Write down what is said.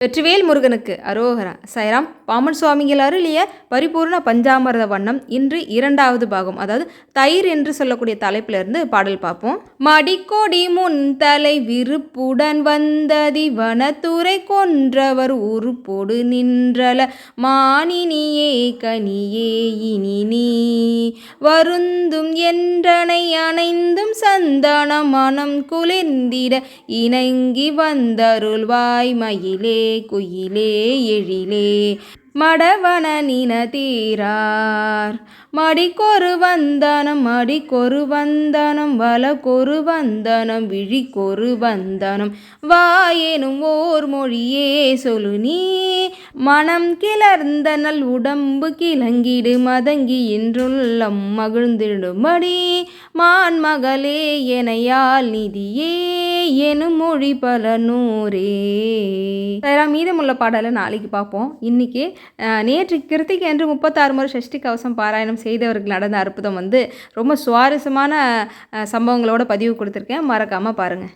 வெற்றிவேல் முருகனுக்கு அரோகரா. சாய்ராம். பாமன் சுவாமிகள் அருளிய பரிபூர்ண பஞ்சாமிர்த வண்ணம் இன்று 2வது பாகம், அதாவது தயிர் என்று சொல்லக்கூடிய தலைப்பிலிருந்து பாடல் பார்ப்போம். மடிக்கொடி முன் தலை விருப்புடன் வந்ததி வனத்துறை கொன்றவர் உருப்பொடு நின்றல மானினியே கனியே இனி நீ வருந்தும் என்றனை அணைந்தும் சந்தான மனம் குளிர்ந்திட இணங்கி வந்தருள்வாய் மயிலே குயிலே எழிலே மடவன நின தீரார் மடிக்கொரு வந்தனம் மடிக்கொரு வந்தனம் வலக்கொரு வந்தனம் விழிக்கொரு வந்தனம் வாயெனும் ஓர் மொழியே சொல்லு நீ மனம் கிளர்ந்த நல் உடம்பு கிளங்கிடு மதங்கி என்றுள்ளம் மகிழ்ந்திடும்படி மான் மகளே எனையால் நிதியே எனும் மொழி பல நூறே. மீதமுள்ள பாடலை நாளைக்கு பார்ப்போம். இன்னைக்கு நேற்று கிருத்திகை என்று 36 முறை சஷ்டி கவசம் பாராயணம் செய்தவர்கள் நடந்த அற்புதம் ரொம்ப சுவாரஸ்யமான சம்பவங்களோட பதிவு கொடுத்துருக்கேன். மறக்காமல் பாருங்கள்.